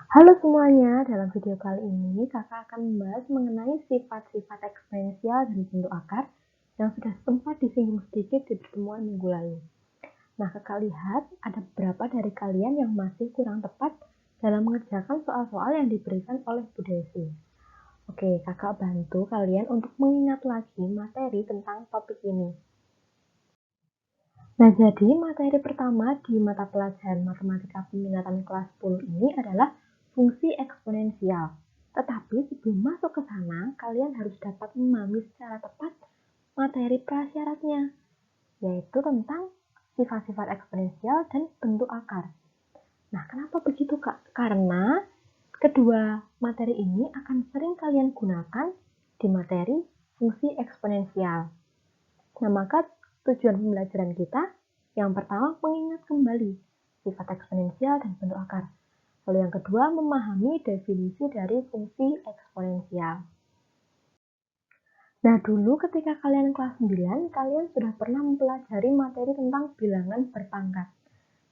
Halo semuanya, dalam video kali ini kakak akan membahas mengenai sifat-sifat eksponensial dan bentuk akar yang sudah sempat disinggung sedikit di pertemuan minggu lalu. Nah, kakak lihat ada beberapa dari kalian yang masih kurang tepat dalam mengerjakan soal-soal yang diberikan oleh Bu Desi. Oke, kakak bantu kalian untuk mengingat lagi materi tentang topik ini. Nah, jadi materi pertama di mata pelajaran Matematika Peminatan kelas 10 ini adalah fungsi eksponensial. Tetapi sebelum masuk ke sana, kalian harus dapat memahami secara tepat materi prasyaratnya, yaitu tentang sifat-sifat eksponensial dan bentuk akar. Nah, kenapa begitu, Kak? Karena kedua materi ini akan sering kalian gunakan di materi fungsi eksponensial. Nah, maka tujuan pembelajaran kita yang pertama mengingat kembali sifat eksponensial dan bentuk akar. Lalu yang kedua memahami definisi dari fungsi eksponensial. Nah, dulu ketika kalian kelas 9, kalian sudah pernah mempelajari materi tentang bilangan berpangkat.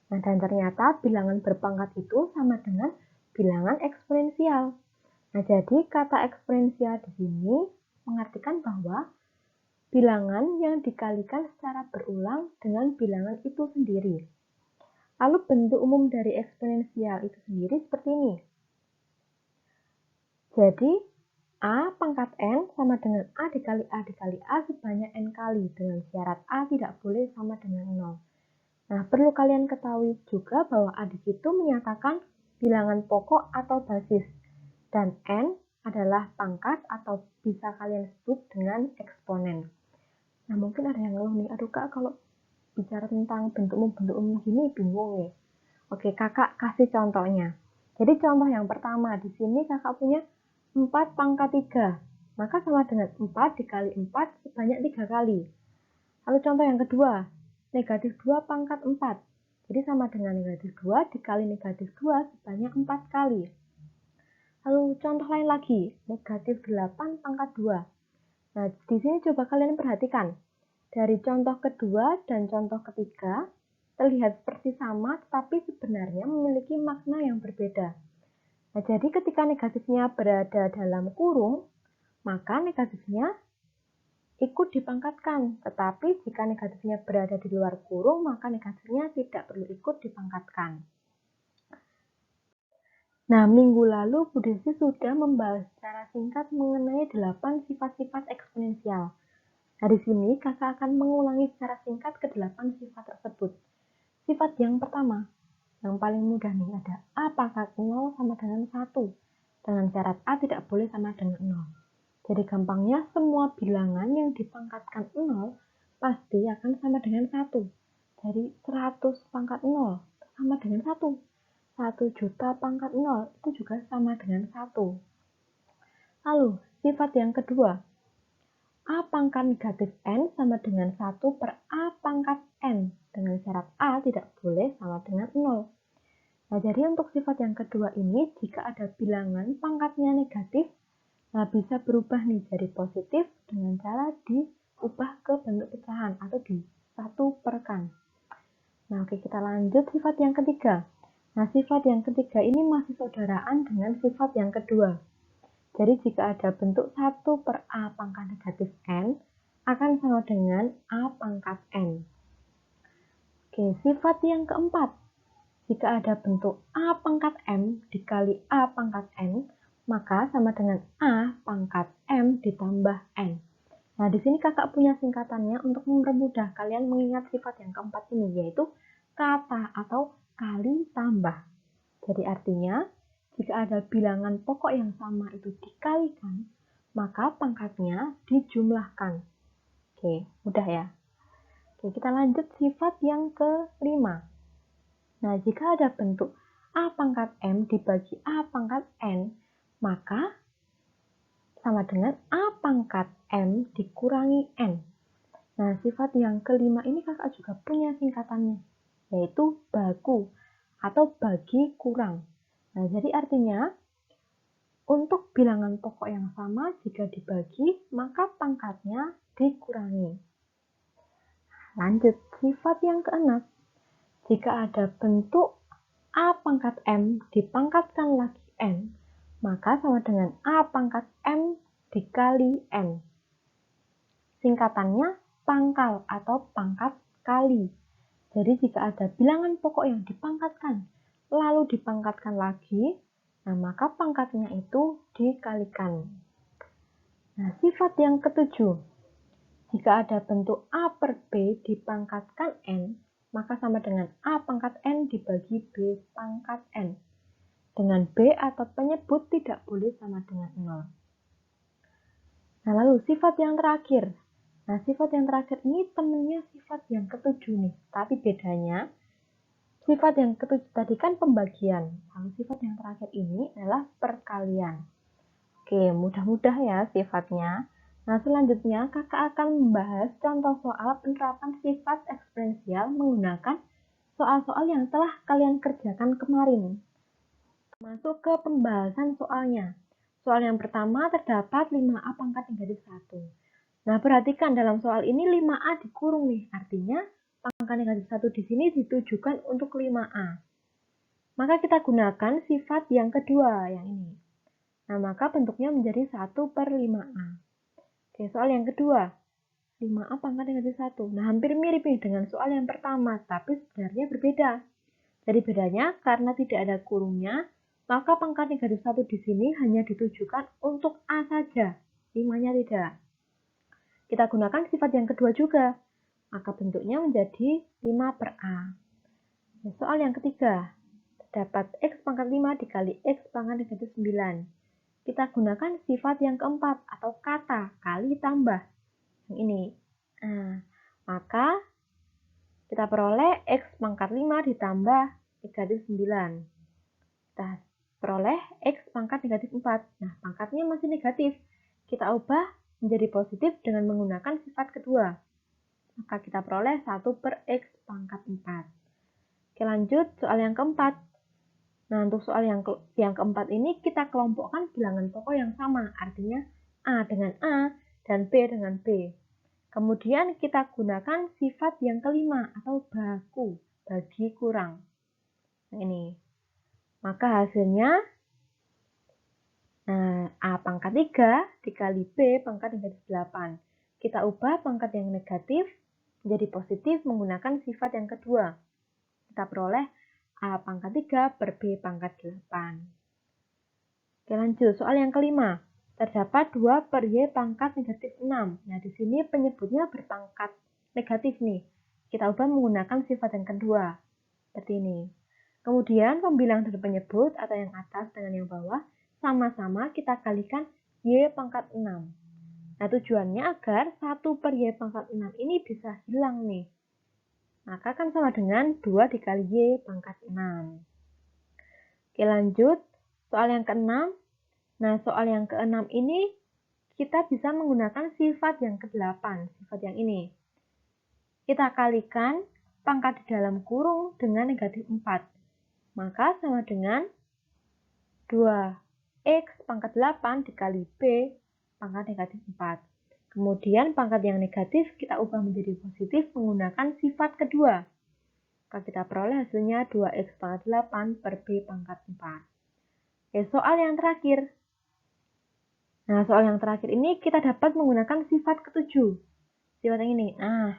Nah, dan ternyata bilangan berpangkat itu sama dengan bilangan eksponensial. Nah, jadi kata eksponensial di sini mengartikan bahwa bilangan yang dikalikan secara berulang dengan bilangan itu sendiri. Lalu bentuk umum dari eksponensial itu sendiri seperti ini. Jadi, A pangkat N sama dengan A dikali A sebanyak N kali dengan syarat A tidak boleh sama dengan 0. Nah, perlu kalian ketahui juga bahwa A di situ menyatakan bilangan pokok atau basis. Dan N adalah pangkat atau bisa kalian sebut dengan eksponen. Nah, mungkin ada yang ngeluh nih, aduh Kak, kalau bicara tentang bentuk umum gini bingung nih. Oke, kakak kasih contohnya. Jadi contoh yang pertama, di sini kakak punya 4 pangkat 3. Maka sama dengan 4 dikali 4 sebanyak 3 kali. Lalu contoh yang kedua, negatif 2 pangkat 4. Jadi sama dengan negatif 2 dikali negatif 2 sebanyak 4 kali. Lalu contoh lain lagi, negatif 8 pangkat 2. Nah, di sini coba kalian perhatikan. Dari contoh kedua dan contoh ketiga, terlihat seperti sama, tetapi sebenarnya memiliki makna yang berbeda. Nah, jadi ketika negatifnya berada dalam kurung, maka negatifnya ikut dipangkatkan. Tetapi jika negatifnya berada di luar kurung, maka negatifnya tidak perlu ikut dipangkatkan. Nah, minggu lalu Bu Desi sudah membahas secara singkat mengenai 8 sifat-sifat eksponensial. Nah, di sini kakak akan mengulangi secara singkat ke-8 sifat tersebut. Sifat yang pertama, yang paling mudah nih ada A pangkat 0 sama dengan 1. Dengan syarat A tidak boleh sama dengan 0. Jadi gampangnya semua bilangan yang dipangkatkan 0 pasti akan sama dengan 1. Jadi 100 pangkat 0 sama dengan 1. 1 juta pangkat 0 itu juga sama dengan 1. Lalu sifat yang kedua, A pangkat negatif N sama dengan 1 per A pangkat N. Dengan syarat A tidak boleh sama dengan 0. Nah, jadi untuk sifat yang kedua ini, jika ada bilangan pangkatnya negatif, nah bisa berubah nih jadi positif dengan cara diubah ke bentuk pecahan atau disatuperkan. Nah, oke, kita lanjut sifat yang ketiga. Nah, sifat yang ketiga ini masih saudaraan dengan sifat yang kedua. Jadi jika ada bentuk 1 per A pangkat negatif N, akan sama dengan A pangkat N. Oke, sifat yang keempat. Jika ada bentuk A pangkat M dikali A pangkat N, maka sama dengan A pangkat M ditambah N. Nah, di sini kakak punya singkatannya untuk mempermudah kalian mengingat sifat yang keempat ini, yaitu kata atau kali tambah. Jadi artinya, jika ada bilangan pokok yang sama itu dikalikan, maka pangkatnya dijumlahkan. Oke, mudah ya. Oke, kita lanjut sifat yang kelima. Nah, jika ada bentuk A pangkat M dibagi A pangkat N, maka sama dengan A pangkat M dikurangi N. Nah, sifat yang kelima ini kakak juga punya singkatannya, yaitu baku atau bagi kurang. Nah, jadi artinya, untuk bilangan pokok yang sama jika dibagi, maka pangkatnya dikurangi. Lanjut, sifat yang keenam. Jika ada bentuk A pangkat M dipangkatkan lagi N, maka sama dengan A pangkat M dikali N. Singkatannya pangkal atau pangkat kali. Jadi jika ada bilangan pokok yang dipangkatkan, lalu dipangkatkan lagi, nah maka pangkatnya itu dikalikan. Nah, sifat yang ketujuh. Jika ada bentuk A per B dipangkatkan N, maka sama dengan A pangkat N dibagi B pangkat N. Dengan B atau penyebut tidak boleh sama dengan 0. Nah, lalu sifat yang terakhir. Nah, sifat yang terakhir ini temennya sifat yang ketujuh nih. Tapi bedanya, sifat yang ketujuh tadi kan pembagian. Lalu sifat yang terakhir ini adalah perkalian. Oke, mudah-mudah ya sifatnya. Nah, selanjutnya kakak akan membahas contoh soal penerapan sifat eksponensial menggunakan soal-soal yang telah kalian kerjakan kemarin. Masuk ke pembahasan soalnya. Soal yang pertama terdapat 5A pangkat negatif 1. Nah, perhatikan dalam soal ini 5A dikurung nih. Artinya, pangkat negatif 1 di sini ditujukan untuk 5A. Maka kita gunakan sifat yang kedua, yang ini. Nah, maka bentuknya menjadi 1 per 5A. Oke, soal yang kedua. 5A pangkat negatif 1. Nah, hampir mirip nih dengan soal yang pertama, tapi sebenarnya berbeda. Jadi bedanya, karena tidak ada kurungnya, maka pangkat negatif 1 di sini hanya ditujukan untuk A saja. 5-nya tidak. Kita gunakan sifat yang kedua juga, maka bentuknya menjadi 5 per A. Nah, soal yang ketiga, terdapat X pangkat 5 dikali X pangkat negatif 9. Kita gunakan sifat yang keempat atau kata kali tambah. Yang ini. Nah, maka kita peroleh X pangkat 5 ditambah negatif 9. Kita peroleh X pangkat negatif 4. Nah, pangkatnya masih negatif. Kita ubah menjadi positif dengan menggunakan sifat kedua. Maka kita peroleh 1 per X pangkat 4. Oke, lanjut soal yang keempat. Nah, untuk soal yang keempat ini kita kelompokkan bilangan pokok yang sama. Artinya A dengan A dan B dengan B. Kemudian kita gunakan sifat yang kelima atau baku, bagi kurang. Nah, ini. Maka hasilnya A pangkat 3 dikali B pangkat negatif 8. Kita ubah pangkat yang negatif menjadi positif menggunakan sifat yang kedua. Kita peroleh A pangkat 3 per B pangkat 8. Oke, lanjut. Soal yang kelima. Terdapat 2 per Y pangkat negatif 6. Nah, di sini penyebutnya berpangkat negatif nih. Kita ubah menggunakan sifat yang kedua. Seperti ini. Kemudian pembilang dari penyebut atau yang atas dengan yang bawah sama-sama kita kalikan Y pangkat 6. Nah, tujuannya agar 1 per Y pangkat 6 ini bisa hilang nih. Maka kan sama dengan 2 dikali Y pangkat 6. Oke, lanjut. Soal yang ke-6. Nah, soal yang ke-6 ini kita bisa menggunakan sifat yang ke-8. Sifat yang ini. Kita kalikan pangkat di dalam kurung dengan negatif 4. Maka sama dengan 2X pangkat 8 dikali B pangkat negatif 4. Kemudian pangkat yang negatif kita ubah menjadi positif menggunakan sifat kedua. Maka kita peroleh hasilnya 2X pangkat 8 per B pangkat 4. Oke, soal yang terakhir. Nah, soal yang terakhir ini kita dapat menggunakan sifat ketujuh. Sifat yang ini. Nah,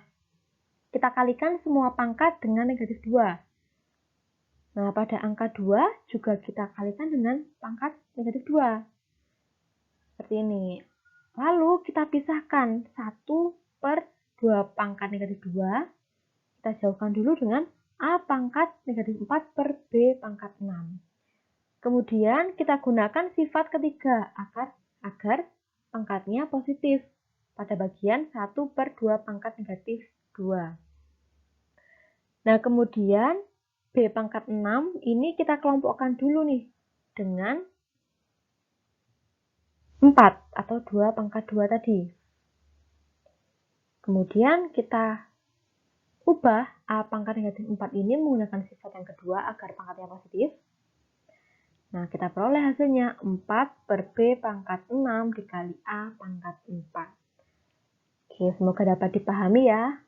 kita kalikan semua pangkat dengan negatif 2. Nah, pada angka 2 juga kita kalikan dengan pangkat negatif 2. Seperti ini. Lalu kita pisahkan 1 per 2 pangkat negatif 2. Kita jauhkan dulu dengan A pangkat negatif 4 per B pangkat 6. Kemudian kita gunakan sifat ketiga agar pangkatnya positif pada bagian 1 per 2 pangkat negatif 2. Nah, kemudian B pangkat 6 ini kita kelompokkan dulu nih dengan 4 atau 2 pangkat 2 tadi. Kemudian kita ubah A pangkat negatif 4 ini menggunakan sifat yang kedua agar pangkatnya positif. Nah, kita peroleh hasilnya 4 per B pangkat 6 dikali A pangkat 4. Oke, semoga dapat dipahami ya.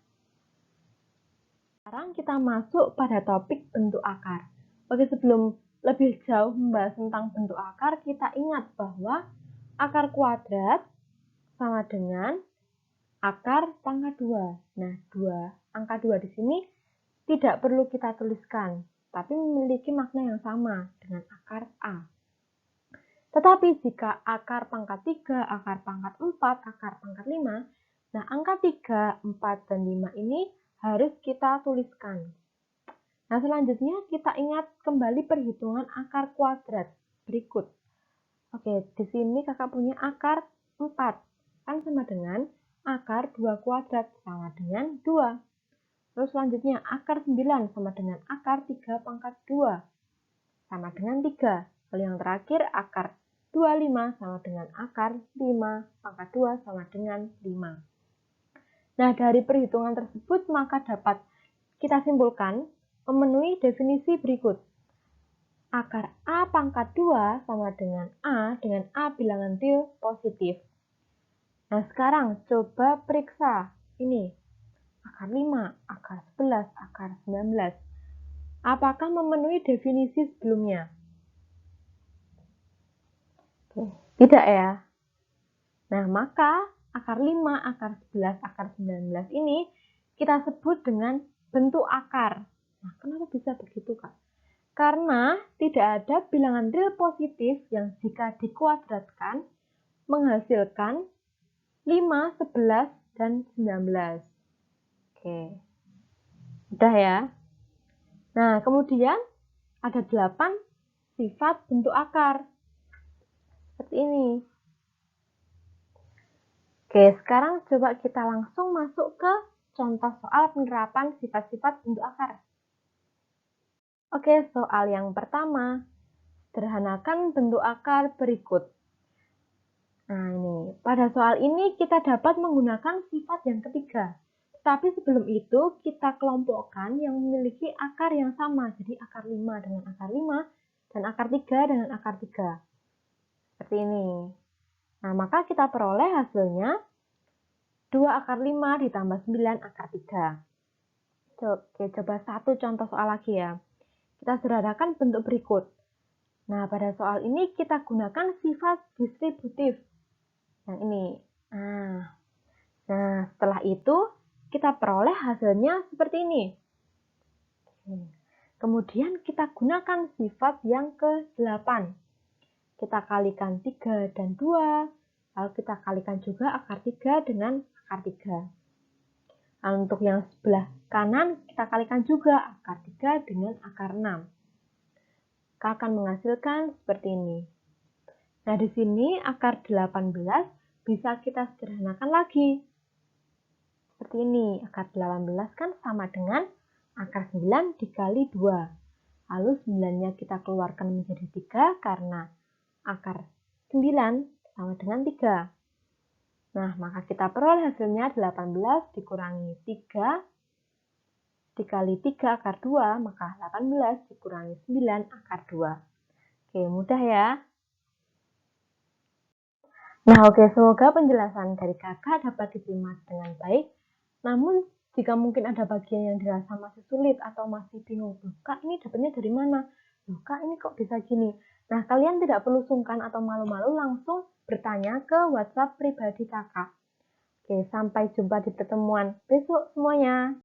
Sekarang kita masuk pada topik bentuk akar. Oke, sebelum lebih jauh membahas tentang bentuk akar, kita ingat bahwa akar kuadrat sama dengan akar pangkat 2. Nah, angka 2 di sini tidak perlu kita tuliskan, tapi memiliki makna yang sama dengan akar A. Tetapi jika akar pangkat 3, akar pangkat 4, akar pangkat 5, nah angka 3, 4, dan 5 ini harus kita tuliskan. Nah, selanjutnya kita ingat kembali perhitungan akar kuadrat berikut. Oke, di sini kakak punya akar 4, kan sama dengan akar 2 kuadrat sama dengan 2. Terus selanjutnya akar 9 sama dengan akar 3 pangkat 2 sama dengan 3. Lalu yang terakhir akar 25 sama dengan akar 5 pangkat 2 sama dengan 5. Nah, dari perhitungan tersebut maka dapat kita simpulkan memenuhi definisi berikut. Akar A pangkat 2 sama dengan A bilangan real positif. Nah, sekarang coba periksa ini. Akar 5, akar 11, akar 19. Apakah memenuhi definisi sebelumnya? Tidak ya. Nah, maka akar 5, akar 11, akar 19 ini kita sebut dengan bentuk akar. Nah, kenapa bisa begitu, Kak? Karena tidak ada bilangan real positif yang jika dikuadratkan menghasilkan 5, 11, dan 19. Oke. Udah ya. Nah, kemudian ada 8 sifat bentuk akar. Seperti ini. Oke, sekarang coba kita langsung masuk ke contoh soal penerapan sifat-sifat bentuk akar. Oke, soal yang pertama. Sederhanakan bentuk akar berikut. Nah, ini. Pada soal ini kita dapat menggunakan sifat yang ketiga. Tapi sebelum itu kita kelompokkan yang memiliki akar yang sama. Jadi akar 5 dengan akar 5 dan akar 3 dengan akar 3. Seperti ini. Nah, maka kita peroleh hasilnya 2 akar 5 ditambah 9 akar 3. Oke, coba satu contoh soal lagi ya. Kita sederhanakan bentuk berikut. Nah, pada soal ini kita gunakan sifat distributif. Yang ini. Nah, setelah itu kita peroleh hasilnya seperti ini. Kemudian kita gunakan sifat yang ke-8. Kita kalikan 3 dan 2. Lalu kita kalikan juga akar 3 dengan akar 3. Lalu untuk yang sebelah kanan kita kalikan juga akar 3 dengan akar 6. Akan menghasilkan seperti ini. Nah, di sini akar 18 bisa kita sederhanakan lagi. Seperti ini, akar 18 kan sama dengan akar 9 dikali 2. Lalu 9-nya kita keluarkan menjadi 3 karena akar 9 sama dengan 3. Nah, maka kita peroleh hasilnya 18 dikurangi 3 dikali 3 akar 2, maka 18 dikurangi 9 akar 2. Oke, mudah ya. Nah, oke, semoga penjelasan dari kakak dapat diterima dengan baik. Namun, jika mungkin ada bagian yang dirasa masih sulit atau masih bingung, Kak, ini dapatnya dari mana? Kak, ini kok bisa gini? Nah, kalian tidak perlu sungkan atau malu-malu, langsung bertanya ke WhatsApp pribadi kakak. Oke, sampai jumpa di pertemuan besok semuanya.